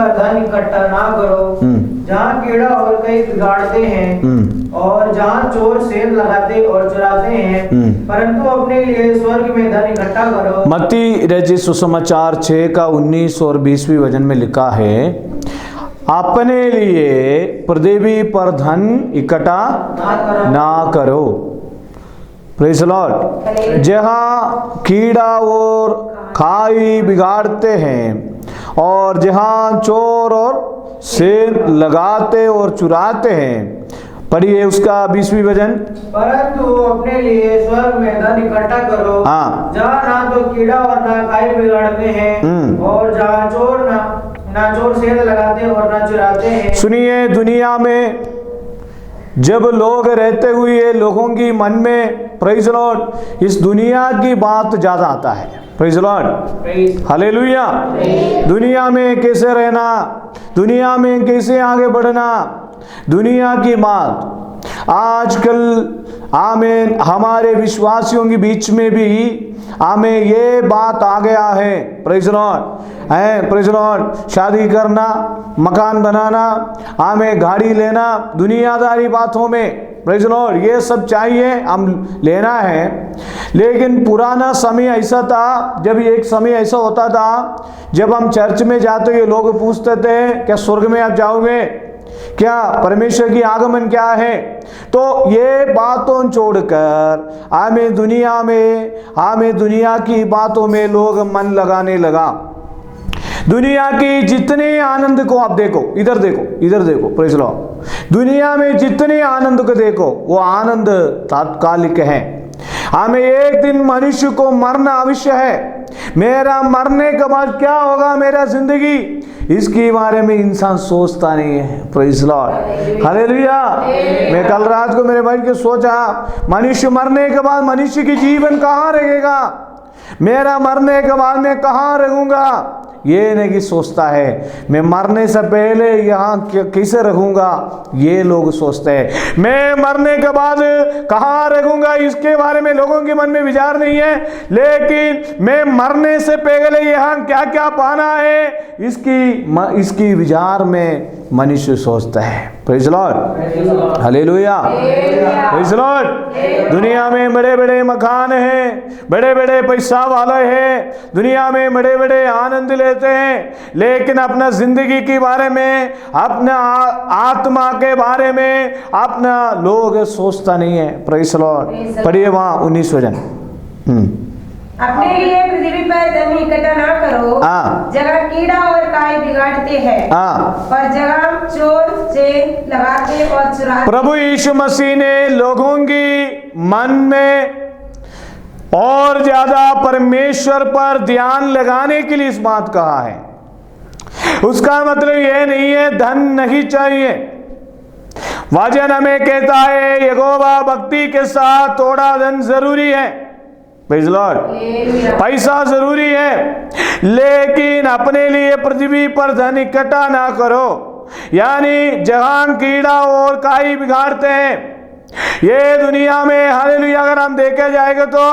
पर धन इकट्ठा ना करो, जहाँ कीड़ा और कई बिगाड़ते हैं और जहाँ चोर सेंध लगाते और चुराते हैं, परंतु अपने लिए स्वर्ग में धन इकट्ठा करो। मत्ती रचित सुसमाचार 6 का 19 और 20वीं वचन में लिखा है, अपने लिए पृथ्वी पर धन इकट्ठा ना करो। Praise the Lord. जहाँ कीड़ा और खाई बिगाड़ते हैं और जहाँ चोर और सेंध लगाते और चुराते हैं, पढ़िए उसका 20वीं वचन। परंतु अपने लिए स्वर्ग में धन इकट्ठा करो, हाँ, जहाँ ना तो कीड़ा और ना खाई बिगाड़ते हैं और जहाँ चोर ना चोर सेंध लगाते और ना चुराते हैं। सुनिए, दुनिया में जब लोग रहते हुए लोगों की मन में, प्रेज़ द लॉर्ड, इस दुनिया की बात ज्यादा आता है। Praise the Lord, hallelujah. दुनिया में कैसे रहना, दुनिया में कैसे आगे बढ़ना, दुनिया की बात आजकल आमीन हमारे विश्वासियों के बीच में भी हमें ये बात आ गया है। प्रेज़ द लॉर्ड, है प्रेज़ द लॉर्ड। शादी करना, मकान बनाना, हमें गाड़ी लेना, दुनियादारी बातों में, प्रेज़ द लॉर्ड, ये सब चाहिए, हम लेना है। लेकिन पुराना समय ऐसा था, जब एक समय ऐसा होता था, जब हम चर्च में जाते हुए लोग पूछते थे, क्या स्वर्ग में आप जाओगे, क्या परमेश्वर की आगमन क्या है? तो ये बातों छोड़कर हमें दुनिया की बातों में लोग मन लगाने लगा। दुनिया की जितने आनंद को आप देखो, इधर देखो, प्रेज़ द लॉर्ड। दुनिया में जितने आनंद को देखो, वो आनंद तात्कालिक है। हमें एक दिन मनुष्य को मरना अवश्य है। मेरा मरने के बाद क्या होगा, मेरा जिंदगी, इसके बारे में इंसान सोचता नहीं है। Praise the Lord, hallelujah. मैं कल रात को मेरे बैठ के सोचा, मनुष्य मरने के बाद मनुष्य की जीवन कहाँ रहेगा, मेरा मरने के बाद मैं कहाँ रहूंगा, ये नहीं सोचता है। मैं मरने से पहले यहाँ कैसे रहूंगा, ये लोग सोचते हैं। मैं मरने के बाद कहाँ रहूंगा, इसके बारे में लोगों के मन में विचार नहीं है। लेकिन मैं मरने से पहले यहाँ क्या क्या पाना है, इसकी विचार में मनुष्य सोचता है। Praise the Lord, hallelujah, praise the Lord. दुनिया में बड़े बड़े मकान हैं, बड़े बड़े पैसा वाले हैं, दुनिया में बड़े बड़े आनंद लेते हैं, लेकिन अपना जिंदगी के बारे में, अपना आत्मा के बारे में अपना लोग सोचता नहीं है। Praise the Lord. पढ़िए वहाँ 19 वचन। अपने लिए पृथ्वी पर धन इकट्ठा ना करो, जगह कीड़ा और काई बिगाड़ते हैं और जगह चोर सेंध लगाते और चुराते। प्रभु यीशु मसीह ने लोगों की मन में और ज्यादा परमेश्वर पर ध्यान लगाने के लिए इस बात कहा है। उसका मतलब यह नहीं है धन नहीं चाहिए। वचन हमें कहता है यहोवा भक्ति के साथ थोड़ा धन जरूरी है। प्रेज़ द लॉर्ड, पैसा जरूरी है, लेकिन अपने लिए पृथ्वी पर धन इकट्ठा ना करो, यानी जहां कीड़ा और काई बिगाड़ते हैं। ये दुनिया में हालेलुया अगर हम देखे जाएंगे तो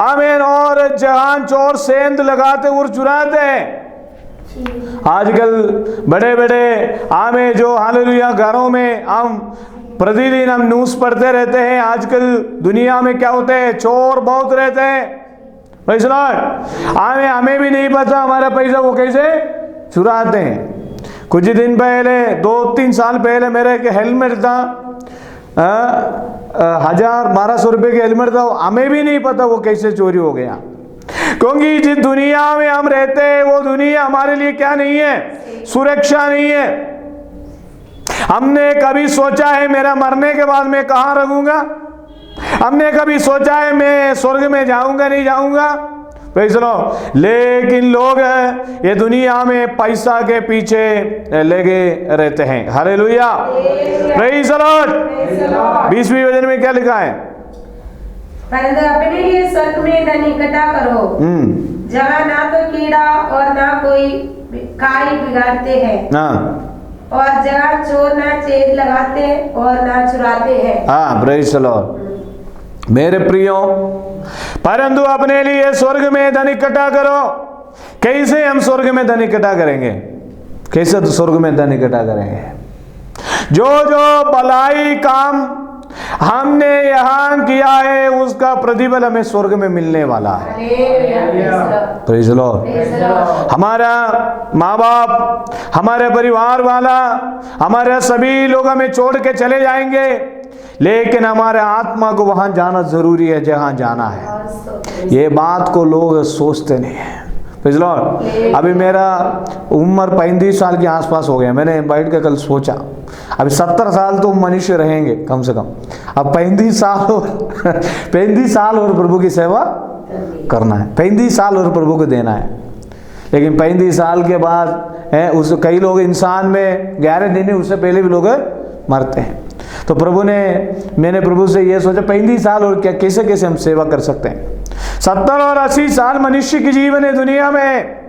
आमीन, और जहां चोर सेंध लगाते और चुराते हैं। आजकल बड़े बड़े आमीन जो हालेलुया घरों में हम प्रतिदिन हम न्यूज़ पढ़ते रहते हैं। आजकल दुनिया में क्या होते हैं, चोर बहुत रहते हैं। प्रेज़ द लॉर्ड, हमें भी नहीं पता हमारा पैसा वो कैसे चुराते हैं। कुछ दिन पहले 2-3 साल पहले मेरा एक हेलमेट था, 1000-1200 रुपये का हेलमेट था, हमें भी नहीं पता वो कैसे चोरी हो गया। क्योंकि जिस दुनिया में हम रहते हैं वो दुनिया हमारे लिए क्या नहीं है, सुरक्षा नहीं है। हमने कभी सोचा है मेरा मरने के बाद मैं कहाँ रहूंगा? हमने कभी सोचा है मैं स्वर्ग में जाऊंगा नहीं जाऊंगा? Praise the Lord. लेकिन लोग ये दुनिया में पैसा के पीछे लगे रहते हैं। Hallelujah, praise the lord. 20वीं वचन में क्या लिखा है? परंतु अपने लिए स्वर्ग में धन इकट्ठा करो, जहाँ ना तो कीड़ा और ना कोई काई बिगाड़ते हैं और जगह चोर ना सेंध लगाते और ना चुराते हैं। Praise the Lord. मेरे प्रियो, परंतु अपने लिए स्वर्ग में धन इकट्ठा करो। कैसे हम स्वर्ग में धन इकट्ठा करेंगे? कैसे स्वर्ग में धन इकट्ठा करेंगे? जो जो भलाई काम हमने यहाँ किया है उसका प्रतिफल हमें स्वर्ग में मिलने वाला है। Praise the Lord. हमारा माँ बाप, हमारे परिवार वाला, हमारे सभी लोग हमें छोड़ के चले जाएंगे, लेकिन हमारे आत्मा को वहां जाना जरूरी है जहां जाना है। ये बात को लोग सोचते नहीं है। Praise the Lord. अभी मेरा उम्र 35 साल के आसपास हो गया। मैंने बैठ के कल सोचा, अभी 70 साल तो मनुष्य रहेंगे कम से कम, अब 35 साल और 35 साल और प्रभु की सेवा करना है, 35 साल और प्रभु को देना है। लेकिन 35 साल के बाद है उस कई लोग इंसान में गहरे नहीं, उससे पहले भी लोग मरते हैं। तो मैंने प्रभु से ये सोचा 35 साल और क्या कैसे कैसे हम सेवा कर सकते हैं। 70 और 80 साल मनुष्य की जीवन है दुनिया में।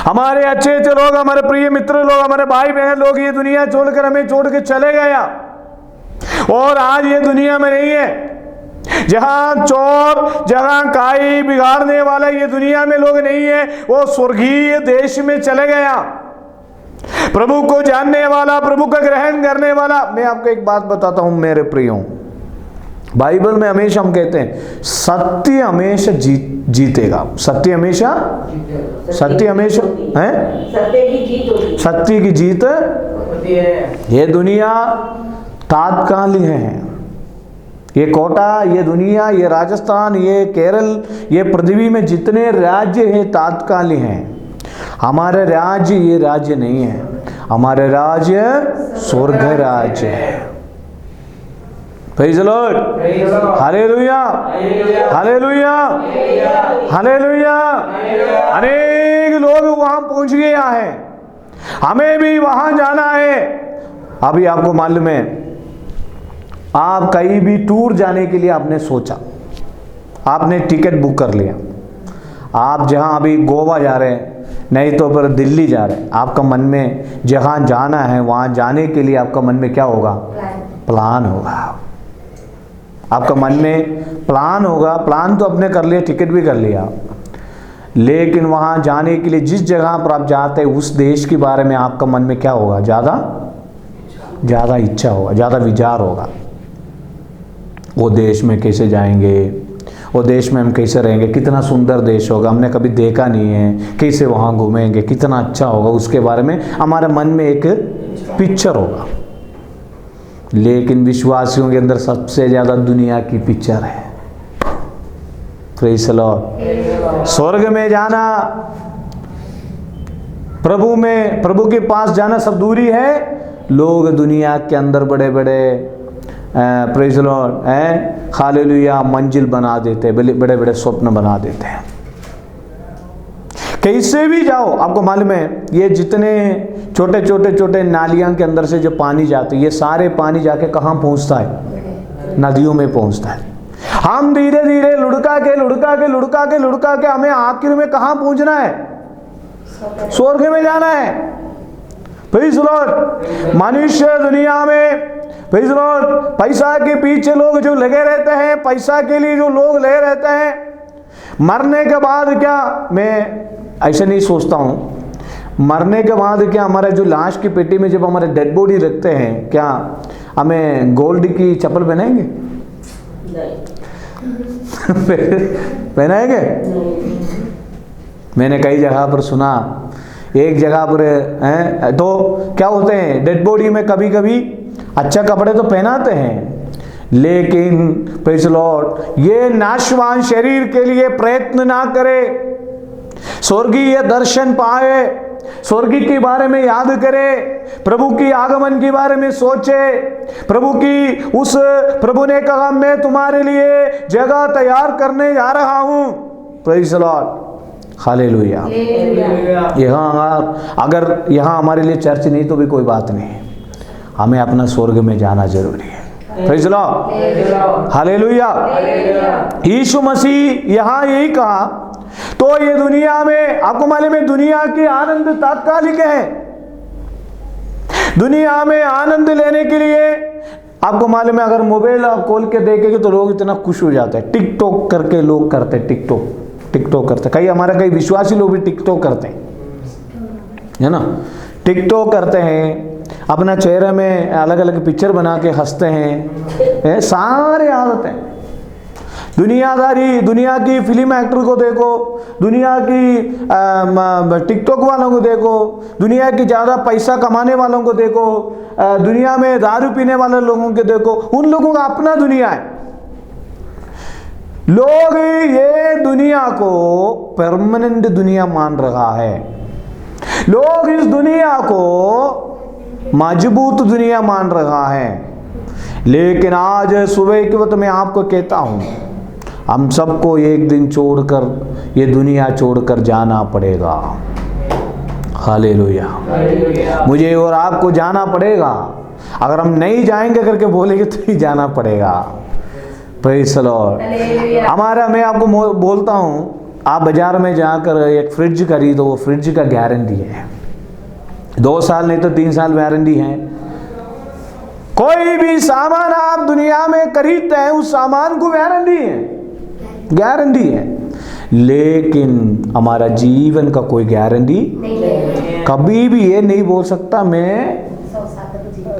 हमारे अच्छे लोग, हमारे प्रिय मित्र लोग, हमारे भाई बहन लोग ये दुनिया छोड़कर हमें छोड़ के चले गया, और आज ये दुनिया में नहीं है। जहां चोर, जहां काई बिगाड़ने वाला ये दुनिया में लोग नहीं है, वो स्वर्गीय देश में चले गया। प्रभु को जानने वाला, प्रभु का ग्रहण करने वाला। मैं आपको एक बात बताता हूं मेरे प्रियो, बाइबल में हमेशा हम कहते हैं सत्य हमेशा जीतेगा। सत्य हमेशा है, सत्य की जीत ये दुनिया तात्कालिक है। ये कोटा, ये दुनिया, ये राजस्थान, ये केरल, ये पृथ्वी में जितने राज्य हैं तात्कालिक हैं। हमारे राज्य ये राज्य नहीं है, हमारे राज्य स्वर्ग राज्य है। Praise the Lord. Hallelujah, hallelujah, hallelujah. अनेक लोग वहां पहुंच गया है, हमें भी वहां जाना है। अभी आपको मालूम है, आप कहीं भी टूर जाने के लिए आपने सोचा, आपने टिकट बुक कर लिया, आप जहां अभी गोवा जा रहे हैं, नहीं तो फिर दिल्ली जा रहे हैं, आपका मन में जहां जाना है वहां जाने के लिए आपका मन में क्या होगा? प्लान होगा। आपका मन में प्लान होगा। प्लान तो आपने कर लिया, टिकट भी कर लिया, लेकिन वहां जाने के लिए जिस जगह पर आप जाते हैं उस देश के बारे में आपका मन में क्या होगा? ज़्यादा इच्छा होगा, ज़्यादा विचार होगा। वो देश में कैसे जाएंगे, वो देश में हम कैसे रहेंगे, कितना सुंदर देश होगा, हमने कभी देखा नहीं है, कैसे वहाँ घूमेंगे, कितना अच्छा होगा, उसके बारे में हमारे मन में एक पिक्चर होगा। लेकिन विश्वासियों के अंदर सबसे ज़्यादा दुनिया की पिक्चर है। Praise the Lord. स्वर्ग में जाना, प्रभु के पास जाना सब दूरी है। लोग दुनिया के अंदर बड़े बड़े प्रेज़ द लॉर्ड हालेलुया मंजिल बना देते हैं, बड़े बड़े स्वप्न बना देते हैं। कैसे भी जाओ, आपको मालूम है ये जितने छोटे नालियां के अंदर से जो पानी जाते, ये सारे पानी जाके कहाँ पहुंचता है? नदियों में पहुंचता है। हम धीरे धीरे लुढ़का के हमें आखिर में कहाँ पहुंचना है? स्वर्ग में जाना है। Praise the Lord. मनुष्य दुनिया में प्रेज़ द लॉर्ड पैसा के पीछे लोग जो लगे रहते हैं, पैसा के लिए जो लोग लगे रहते हैं, मरने के बाद क्या, मैं ऐसे नहीं सोचता हूँ, मरने के बाद क्या हमारे जो लाश की पेटी में जब हमारे डेड बॉडी रखते हैं, क्या हमें गोल्ड की चप्पल पहनाएंगे? पहनाएंगे? मैंने कई जगह पर सुना, एक जगह पर तो क्या होते हैं, डेड बॉडी में कभी कभी अच्छा कपड़े तो पहनाते हैं, लेकिन प्रेज़ द लॉर्ड ये नाशवान शरीर के लिए प्रयत्न ना करे, स्वर्गीय दर्शन पाए, स्वर्ग के बारे में याद करे, प्रभु की आगमन के बारे में सोचे, प्रभु ने कहा मैं तुम्हारे लिए जगह तैयार करने जा रहा हूं। Praise the Lord. हालेलुया। यहाँ अगर यहाँ हमारे लिए चर्च नहीं तो भी कोई बात नहीं, हमें अपना स्वर्ग में जाना जरूरी है। Praise the Lord. हालेलुया। यीशु मसीह यहाँ यही कहा, तो ये दुनिया में आपको मालूम है दुनिया के आनंद तात्कालिक है। दुनिया में आनंद लेने के लिए आपको मालूम है, अगर मोबाइल आप खोल के देखेंगे तो लोग इतना खुश हो जाते हैं। टिकटॉक करके लोग करते हैं, टिकटॉक करते हैं। कई विश्वासी लोग भी टिकटॉक करते हैं, है ना। टिकटॉक करते हैं, अपना चेहरे में अलग अलग पिक्चर बना के हंसते हैं, ये सारे आदतें। दुनियादारी, दुनिया की फिल्म एक्टर को देखो, दुनिया की टिकटॉक वालों को देखो, दुनिया की ज़्यादा पैसा कमाने वालों को देखो, दुनिया में दारू पीने वाले लोगों को देखो, उन लोगों का अपना दुनिया है। लोग ये दुनिया को परमानेंट दुनिया मान रहा है, लोग इस दुनिया को मजबूत दुनिया मान रहा है। लेकिन आज सुबह के वक्त मैं आपको कहता हूं, हम सबको एक दिन छोड़कर, ये दुनिया छोड़कर जाना पड़ेगा। हालेलुया। मुझे और आपको जाना पड़ेगा। अगर हम नहीं जाएंगे करके बोलेंगे तो ही जाना पड़ेगा। Praise the Lord. हमारा, मैं आपको बोलता हूँ, आप बाजार में जाकर एक फ्रिज खरीदो, वो फ्रिज का गारंटी है 2 साल नहीं तो 3 साल वारंटी है। कोई भी सामान आप दुनिया में खरीदते हैं, उस सामान को वारंटी है, गारंटी है। लेकिन हमारा जीवन का कोई गारंटी नहीं। कभी भी ये नहीं बोल सकता मैं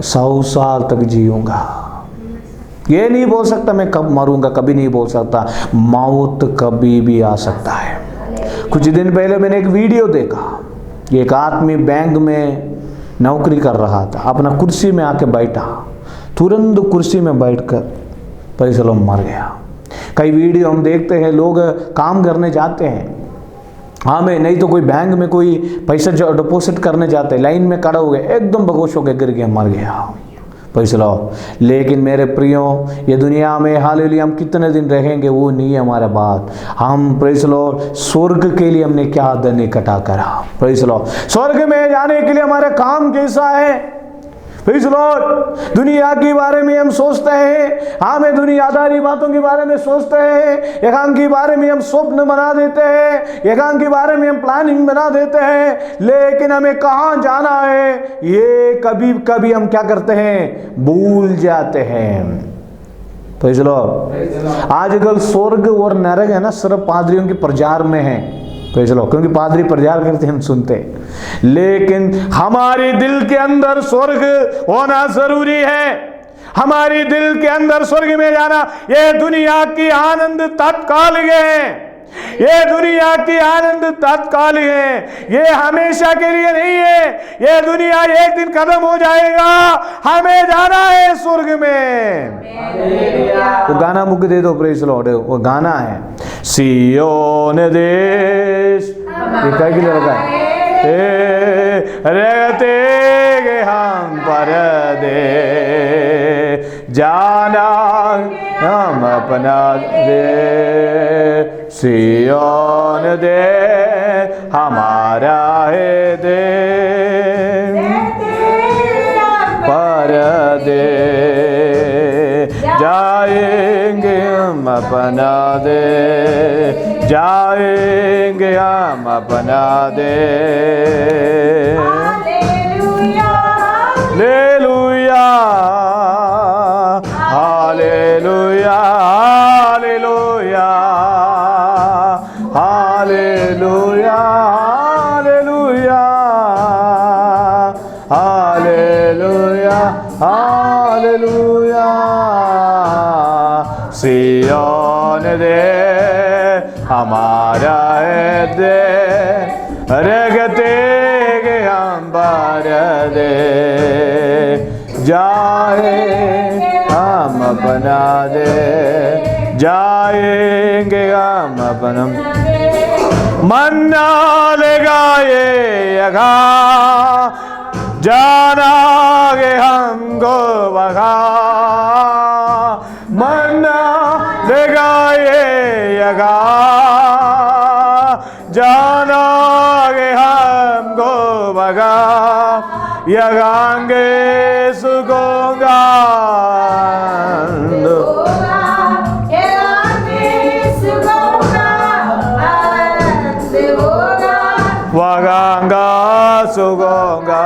100 साल तक जीऊंगा, ये नहीं बोल सकता मैं कब मरूंगा, कभी नहीं बोल सकता। मौत कभी भी आ सकता है। कुछ दिन पहले मैंने एक वीडियो देखा, एक आदमी बैंक में नौकरी कर रहा था, अपना कुर्सी में आके बैठा, तुरंत कुर्सी में बैठकर प्रेज़ द लॉर्ड मर गया। कई वीडियो हम देखते हैं, लोग काम करने जाते हैं, हाँ में नहीं तो कोई बैंक में कोई पैसा डिपॉजिट करने जाते हैं, लाइन में खड़ा हो गए, एकदम बेहोश हो गए, गिर गया, मर गया। Praise the Lord. लेकिन मेरे प्रियो, ये दुनिया में हालेलुया हम कितने दिन रहेंगे वो नहीं है हमारा बात। हम प्रेज़ द लॉर्ड स्वर्ग के लिए हमने क्या धन इकट्ठा करा। Praise the Lord. स्वर्ग में जाने के लिए हमारा काम कैसा है। Praise the Lord. दुनिया के बारे में हम सोचते हैं, हमें दुनियादारी बातों के बारे में सोचते हैं, एकांत के बारे में हम स्वप्न बना देते हैं, एकांत के बारे में हम प्लानिंग बना देते हैं, लेकिन हमें कहाँ जाना है ये कभी कभी हम क्या करते हैं, भूल जाते हैं। Praise the Lord. आजकल स्वर्ग और नरक है ना, सिर्फ पादरियों के प्रचार में है। Praise the Lord. क्योंकि पादरी प्रचार करते हम सुनते, लेकिन हमारे दिल के अंदर स्वर्ग होना जरूरी है। हमारी दिल के अंदर स्वर्ग में जाना, ये दुनिया की आनंद तात्कालिक है, ये दुनिया की आनंद तात्कालिक है, ये हमेशा के लिए नहीं है। ये दुनिया एक दिन खत्म हो जाएगा, हमें जाना है स्वर्ग में। वो गाना मुझे दे दो, प्रेज़ द लॉर्ड। वो गाना है, सियोन देश, ये क्या के लिए लगा है, रहते गे हम परदे, जाना हम अपना दे, सियोन दे हमारा है दे, परदे जाएंगे हम अपना दे, जाएंगे हम अपना दे। Hallelujah, hallelujah, hallelujah, hallelujah, hallelujah, hallelujah, hallelujah. Zion दे हमारा है दे, रगते के हम बार दे, जाए हम अपना दे, जाएंगे हम अपना मन्ना लगाए अघा, जाना गे हमको बघा, मन्ना लगाए अघा, जाना गे हमको बघा, यगांगे सुगोगा वगांगा सुगोगा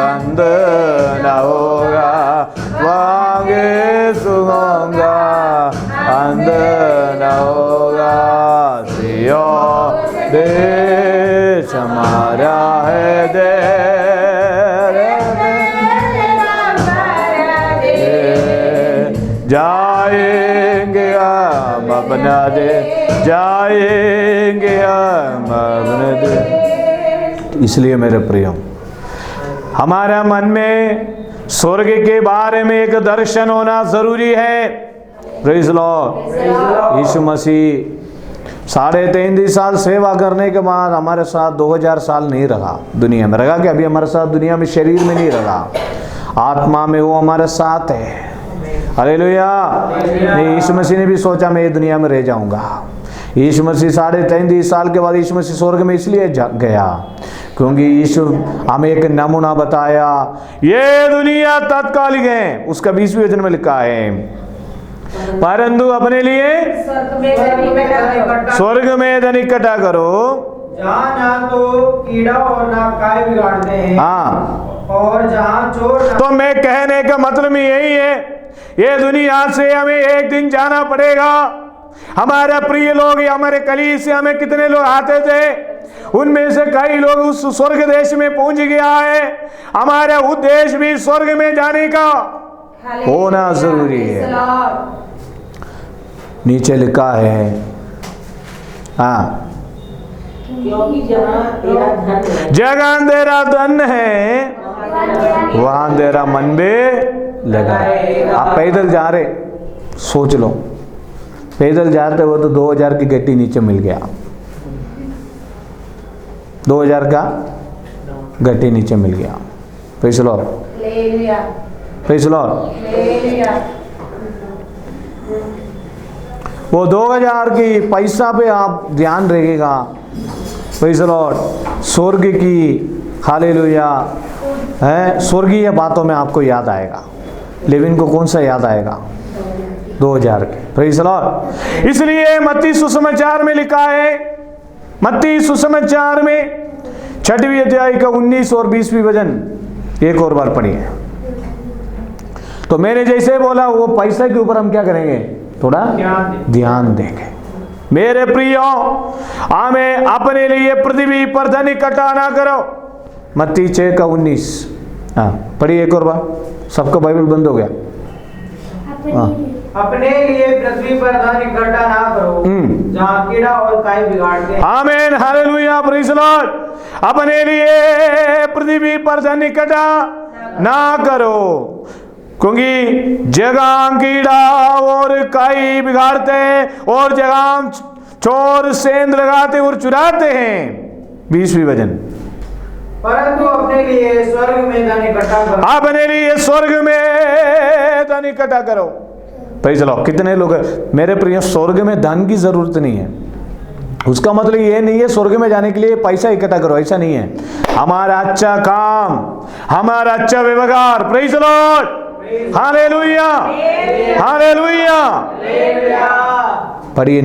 अंध न होगा, वागे सुगोगा अंध न होगा। सियोन देश हमारा है दे, बना दे, जाएंगे हम अपने देश। इसलिए मेरे प्रियो, हमारा मन में स्वर्ग के बारे में एक दर्शन होना जरूरी है। Praise Lord. यीशु मसीह 3.5 साल सेवा करने के बाद हमारे साथ 2000 साल नहीं रहा दुनिया में। रहा कि अभी हमारे साथ दुनिया में शरीर में नहीं रहा, आत्मा में वो हमारे साथ है। हालेलुया। नहीं, यीशु मसीह ने भी सोचा मैं ये दुनिया में रह जाऊंगा। यीशु मसीह 3.5 साल के बाद यीशु मसीह स्वर्ग में इसलिए गया क्योंकि यीशु हमें एक नमूना बताया, ये दुनिया तात्कालिक है। उसका 20वें वचन में लिखा है, परंतु अपने लिए स्वर्ग में धन इकट्ठा करो, जहाँ ना तो कीड़ा और ना काई बिगाड़ते हैं, हाँ, और जहाँ चोर तो मैं कहने का मतलब यही है, ये दुनिया से हमें एक दिन जाना पड़ेगा। हमारे प्रिय लोग, हमारे कलीसिया से हमें कितने लोग आते थे, उनमें से कई लोग उस स्वर्ग देश में पहुंच गया है। हमारा उद्देश्य भी स्वर्ग में जाने का होना जरूरी है। नीचे लिखा है, हाँ, जगह तेरा धन है वहां तेरा मन भी लगा। आप पैदल जा रहे, सोच लो, पैदल जाते हो तो 2000 की गट्टी नीचे मिल गया, 2000 का गट्टी नीचे मिल गया। Praise Lord, praise Lord. वो 2000 की पैसा पे आप ध्यान रखिएगा। Praise Lord. स्वर्ग की, हालेलुया, है, स्वर्गीय बातों में आपको याद आएगा। लेविन को कौन सा याद आएगा? 2000 के। Praise Lord. इसलिए मत्ती सुसमाचार में लिखा है, मत्ती सुसमाचार में 6वीं अध्याय का 19 और 20वीं वचन एक और बार पढ़िए। तो मैंने जैसे बोला, वो पैसे के ऊपर हम क्या करेंगे, थोड़ा ध्यान देंगे। मेरे प्रियो, हमें अपने लिए पृथ्वी पर धन इकट्ठा ना करो। मत्ती 6 का 19, हाँ पढ़िए एक और बार। सबका बाइबल बंद हो गया। हाँ, अपने लिए पृथ्वी पर धन इकट्ठा ना करो, जहाँ कीड़ा और काई बिगाड़ते हैं। आमीन, हालेलुया, प्रेज़ लॉर्ड। अपने लिए पृथ्वी पर धन इकट्ठा ना करो, क्योंकि जगह कीड़ा और काई बिगाड़ते हैं और जगह चोर सेंध लगाते और चुराते हैं। 20वीं वचन, परंतु अपने लिए स्वर्ग में धन इकट्ठा करो। अपने लिए स्वर्ग में धन इकट्ठा करो। Praise Lord. कितने लोग, मेरे प्रिय, स्वर्ग में धन की जरूरत नहीं है। उसका मतलब ये नहीं है स्वर्ग में जाने के लिए पैसा इकट्ठा करो, ऐसा नहीं है। हमारा अच्छा काम, हमारा अच्छा व्यवहार, प्रेज़ लॉर्ड, हालेलुया, हालेलुया। पढ़िए।